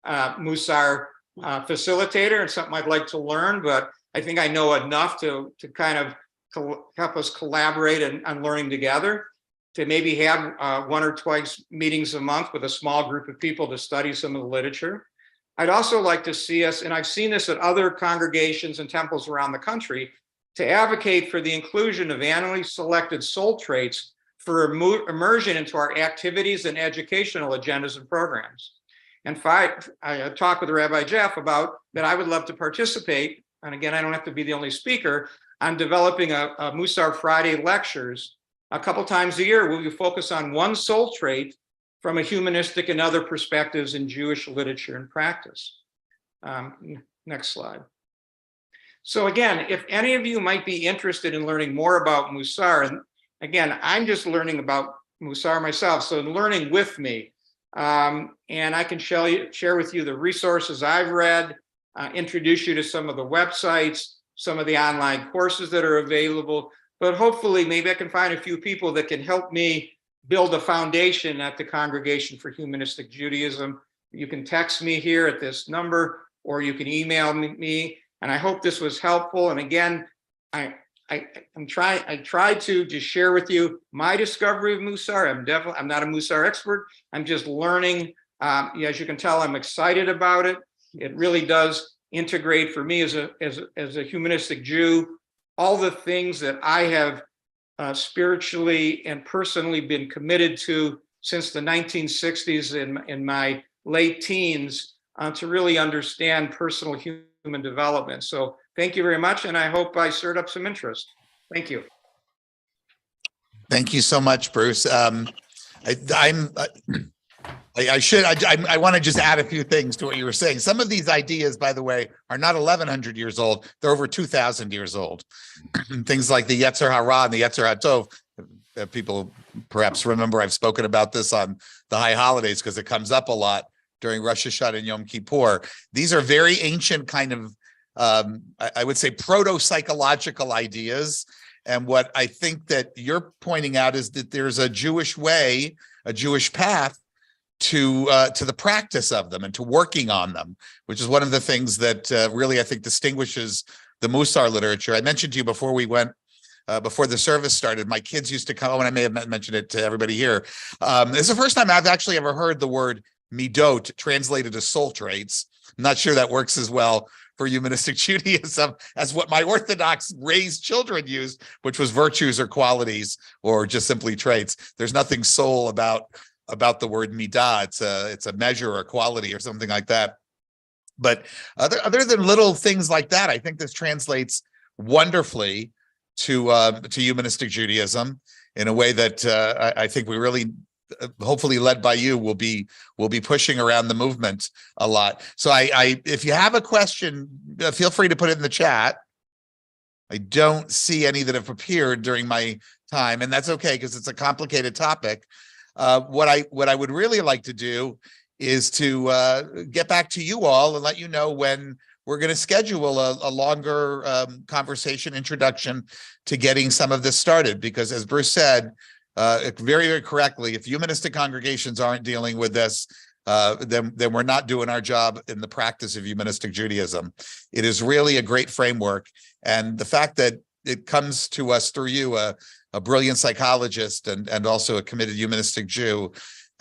Musar facilitator, and something I'd like to learn, but I think I know enough to kind of help us collaborate on learning together, to maybe have one or twice meetings a month with a small group of people to study some of the literature. I'd also like to see us, and I've seen this at other congregations and temples around the country, to advocate for the inclusion of annually selected soul traits for immersion into our activities and educational agendas and programs. And I talked with Rabbi Jeff about that I would love to participate, and again, I don't have to be the only speaker, on developing a Musar Friday lectures a couple times a year where we focus on one soul trait from a humanistic and other perspectives in Jewish literature and practice. Next slide. So again, if any of you might be interested in learning more about Musar, and again, I'm just learning about Musar myself, so learning with me. And I can share with you the resources I've read, introduce you to some of the websites, some of the online courses that are available, but hopefully maybe I can find a few people that can help me build a foundation at the Congregation for Humanistic Judaism. You can text me here at this number, or you can email me, and I hope this was helpful. And again, I tried to just share with you my discovery of Musar. I'm not a Musar expert. I'm just learning. As you can tell, I'm excited about it. It really does integrate for me as a humanistic Jew all the things that I have spiritually and personally been committed to since the 1960s in my late teens to really understand personal human development. So thank you very much, and I hope I stirred up some interest. Thank you. Thank you so much, Bruce. I want to just add a few things to what you were saying. Some of these ideas, by the way, are not 1,100 years old. They're over 2,000 years old. Things like the Yetzer Hara and the Yetzer HaTov. People perhaps remember I've spoken about this on the high holidays because it comes up a lot during Rosh Hashanah and Yom Kippur. These are very ancient kind of, I would say, proto-psychological ideas. And what I think that you're pointing out is that there's a Jewish way, a Jewish path to the practice of them and to working on them, which is one of the things that really I think distinguishes the Musar literature. I mentioned to you before we went, before the service started, my kids used to come, and I may have mentioned it to everybody here. It's the first time I've actually ever heard the word midot translated as soul traits. I'm not sure that works as well for humanistic Judaism as what my Orthodox raised children used, which was virtues or qualities or just simply traits. There's nothing soul about the word midah. It's a measure or a quality or something like that. But other than little things like that, I think this translates wonderfully to humanistic Judaism in a way that I think we really, hopefully led by you, will be pushing around the movement a lot. So if you have a question, feel free to put it in the chat. I don't see any that have appeared during my time, and that's okay because it's a complicated topic. What I would really like to do is to get back to you all and let you know when we're going to schedule a longer conversation introduction to getting some of this started. Because as Bruce said, very, very correctly, if humanistic congregations aren't dealing with this, then we're not doing our job in the practice of humanistic Judaism. It is really a great framework. And the fact that it comes to us through you, a brilliant psychologist and also a committed humanistic Jew,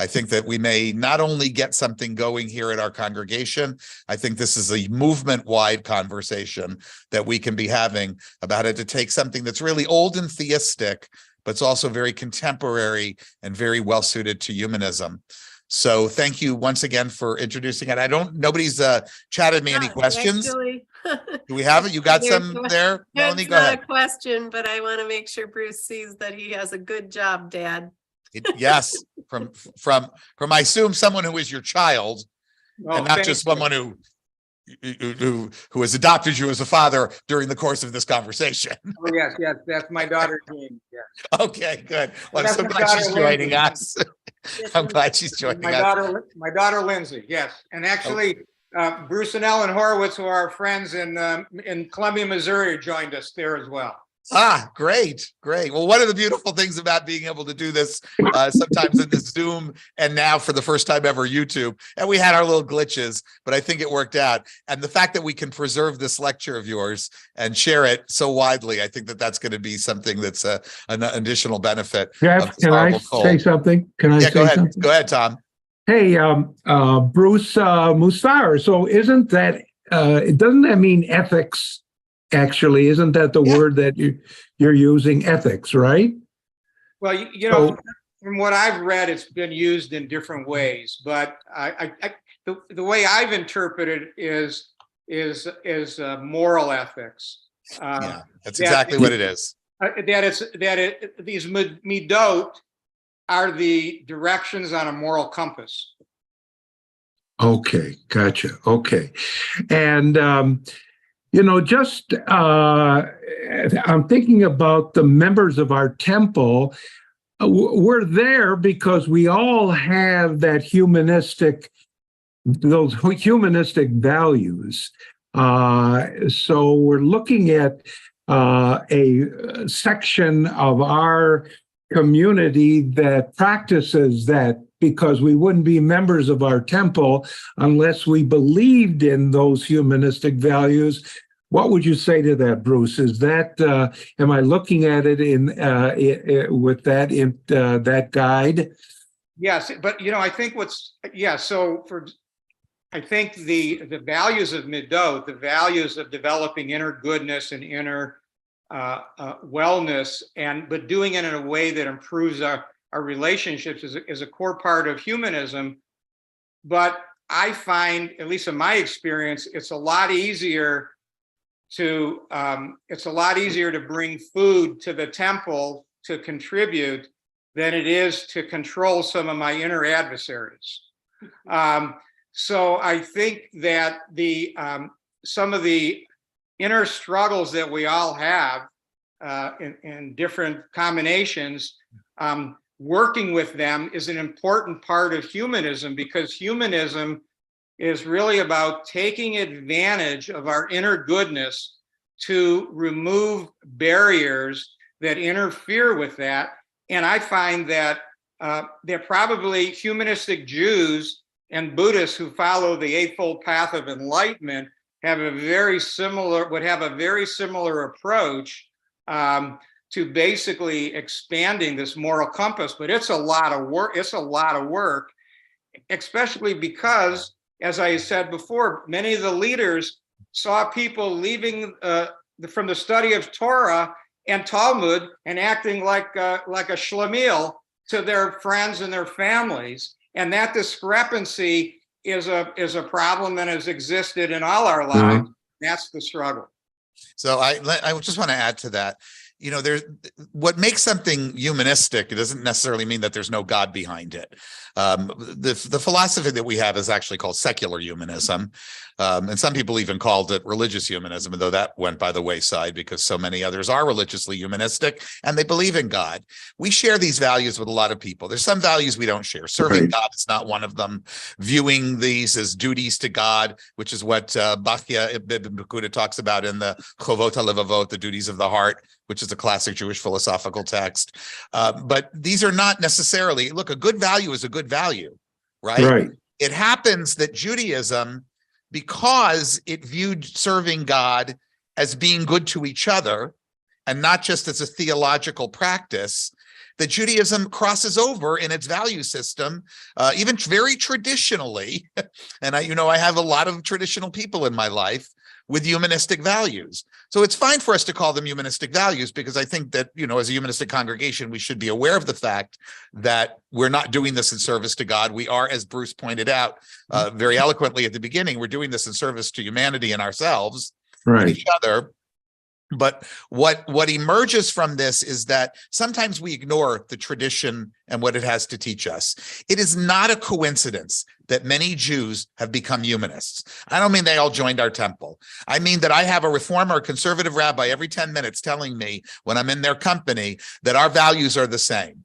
I think that we may not only get something going here at our congregation, I think this is a movement-wide conversation that we can be having about it to take something that's really old and theistic, but it's also very contemporary and very well-suited to humanism. So thank you once again for introducing it. Nobody's chatted me any questions. Actually, Do we have it? You got some there? Melanie, it's go not ahead. a question, but I want to make sure Bruce sees that he has a good job, Dad. Yes, from I assume someone who is your child, Oh, and not thank just you. someone who who has adopted you as a father during the course of this conversation. Oh, yes, that's my daughter, Jane. Yes. Okay, good. Well, I'm That's so my glad she's daughter, joining Lindsay. us. I'm glad she's joining My us. daughter Lindsay, yes. And actually, Bruce and Ellen Horowitz, who are our friends in Columbia, Missouri, joined us there as well. Ah, great, great. Well, one of the beautiful things about being able to do this sometimes in the Zoom and now for the first time ever YouTube, and we had our little glitches, but I think it worked out. And the fact that we can preserve this lecture of yours and share it so widely, I think that that's going to be something that's an additional benefit. of Jeff, this can I horrible say cold. something? Can I Yeah, go say ahead. something? Go ahead, Tom. Hey, Bruce Musar. So isn't that doesn't that mean ethics? Actually, isn't that the Yeah. word that you're using? Ethics, right? Well, you know, from what I've read, it's been used in different ways, but the way I've interpreted is moral ethics. Yeah, that's that- exactly what it is. These midot are the directions on a moral compass. Okay, gotcha. Okay, and just I'm thinking about the members of our temple. We're there because we all have those humanistic values. So we're looking at a section of our community that practices that, because we wouldn't be members of our temple unless we believed in those humanistic values. What would you say to that, Bruce? Is that am I looking at it with that guide? Yes, but I think I think the values of midot, the values of developing inner goodness and inner wellness, but doing it in a way that improves our relationships is a core part of humanism. But I find, at least in my experience, it's a lot easier to bring food to the temple to contribute than it is to control some of my inner adversaries. So I think that some of the inner struggles that we all have in different combinations, working with them is an important part of humanism, because humanism is really about taking advantage of our inner goodness to remove barriers that interfere with that. And I find that they're probably humanistic Jews and Buddhists who follow the Eightfold Path of Enlightenment would have a very similar approach to basically expanding this moral compass. But it's a lot of work. Especially because, as I said before, many of the leaders saw people leaving from the study of Torah and Talmud and acting like a schlemiel to their friends and their families. And that discrepancy is a problem that has existed in all our lives. That's the struggle. So I just want to add to that. There's what makes something humanistic. It doesn't necessarily mean that there's no God behind it. The philosophy that we have is actually called secular humanism. And some people even called it religious humanism, though that went by the wayside because so many others are religiously humanistic and they believe in God. We share these values with a lot of people. There's some values we don't share. Serving God is not one of them. Viewing these as duties to God, which is what Bachya Ibn Bakuda talks about in the Chovot HaLevavot, the duties of the heart, which is a classic Jewish philosophical text. But these are not necessarily, look, a good value is a good value, right? Right. It happens that Judaism, because it viewed serving God as being good to each other and not just as a theological practice, that Judaism crosses over in its value system, even very traditionally. And I have a lot of traditional people in my life with humanistic values. So it's fine for us to call them humanistic values, because I think that, as a humanistic congregation, we should be aware of the fact that we're not doing this in service to God. We are, as Bruce pointed out very eloquently at the beginning, we're doing this in service to humanity and ourselves, and each other. But what emerges from this is that sometimes we ignore the tradition and what it has to teach us. It is not a coincidence that many Jews have become humanists. I don't mean they all joined our temple. I mean that I have a reformer or conservative rabbi every 10 minutes telling me when I'm in their company that our values are the same.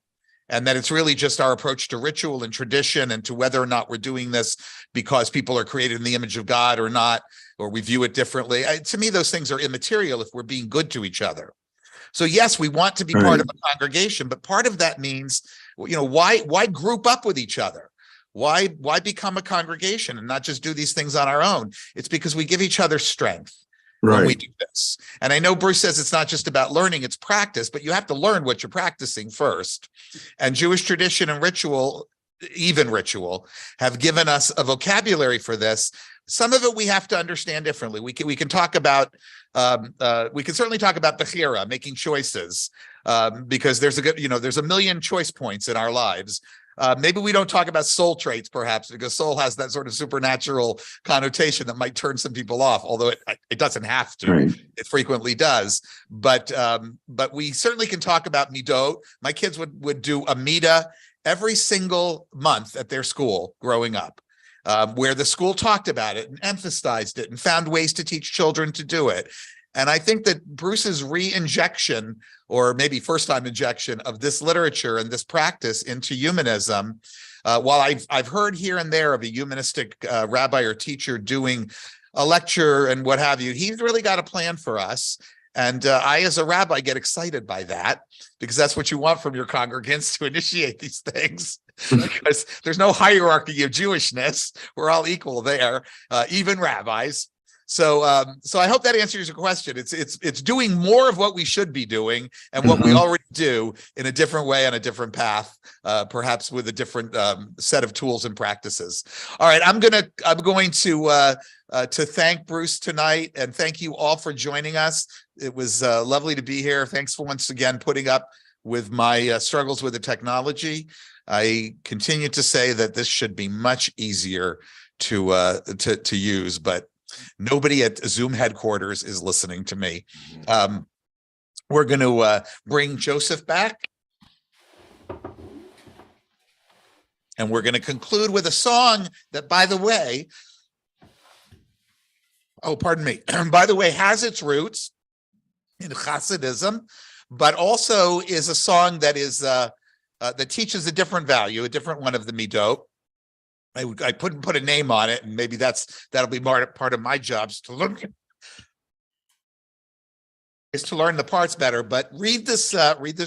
And that it's really just our approach to ritual and tradition and to whether or not we're doing this because people are created in the image of God or not, or we view it differently. To me, those things are immaterial if we're being good to each other. So yes, we want to be part of a congregation, but part of that means, why group up with each other? Why become a congregation and not just do these things on our own? It's because we give each other strength. When we do this. And I know Bruce says it's not just about learning, it's practice, but you have to learn what you're practicing first. And Jewish tradition and ritual, even ritual, have given us a vocabulary for this. Some of it we have to understand differently. We can talk about, we can certainly talk about bechira, making choices, because there's a million choice points in our lives. Maybe we don't talk about soul traits, perhaps, because soul has that sort of supernatural connotation that might turn some people off, although it doesn't have to. Right. It frequently does. But we certainly can talk about midot. My kids would do a midah every single month at their school growing up, where the school talked about it and emphasized it and found ways to teach children to do it. And I think that Bruce's re-injection, or maybe first-time injection, of this literature and this practice into humanism, while I've heard here and there of a humanistic rabbi or teacher doing a lecture and what have you, he's really got a plan for us. And I, as a rabbi, get excited by that, because that's what you want from your congregants, to initiate these things. Because there's no hierarchy of Jewishness. We're all equal there, even rabbis. So I hope that answers your question. It's doing more of what we should be doing and what we already do in a different way, on a different path, perhaps with a different set of tools and practices. All right, I'm going to thank Bruce tonight, and thank you all for joining us. It was lovely to be here. Thanks for once again putting up with my struggles with the technology. I continue to say that this should be much easier to use, but nobody at Zoom headquarters is listening to me. We're going to bring Joseph back. And we're going to conclude with a song that, by the way, by the way, has its roots in Hasidism, but also is a song that is that teaches a different value, a different one of the midot. I couldn't put a name on it, and maybe that'll be part of my job, is to learn the parts better. But read this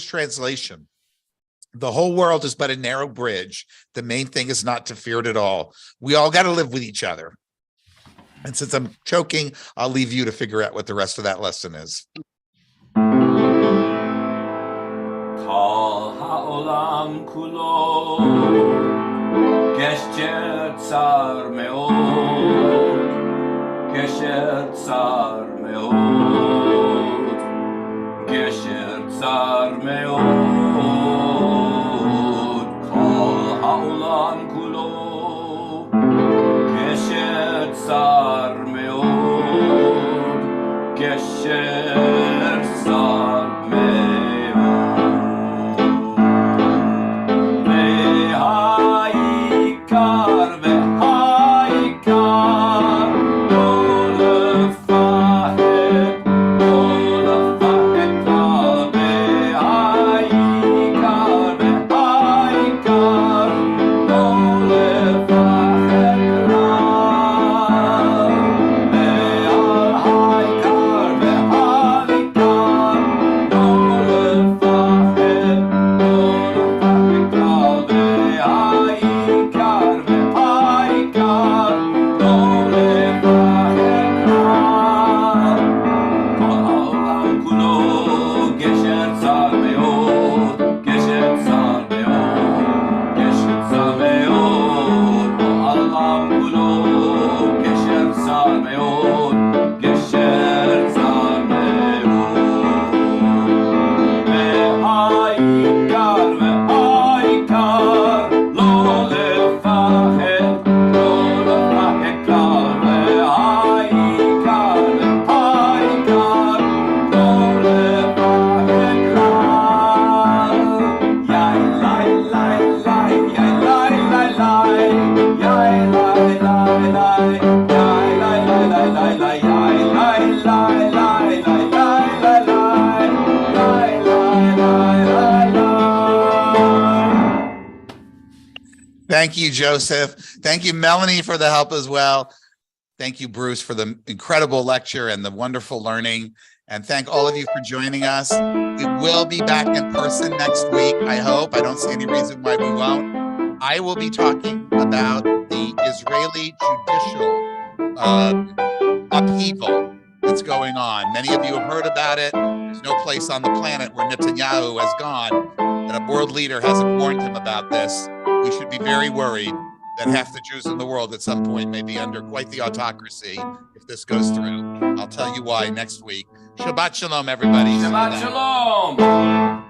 translation. The whole world is but a narrow bridge. The main thing is not to fear it at all. We all got to live with each other. And since I'm choking, I'll leave you to figure out what the rest of that lesson is. Kol ha'olam kulo gesher tsar me'od, gesher tsar me'od, gesher tsar me'od. Kol ha'olam kulo gesher tsar me'od, gesher tsar me'od. Ha'ikar ve'ha'ikar Thank you, Joseph. Thank you, Melanie, for the help as well. Thank you, Bruce, for the incredible lecture and the wonderful learning. And thank all of you for joining us. We will be back in person next week, I hope. I don't see any reason why we won't. I will be talking about the Israeli judicial upheaval that's going on. Many of you have heard about it. There's no place on the planet where Netanyahu has gone that a world leader hasn't warned him about this. We should be very worried that half the Jews in the world at some point may be under quite the autocracy if this goes through. I'll tell you why next week. Shabbat shalom, everybody. Shabbat shalom.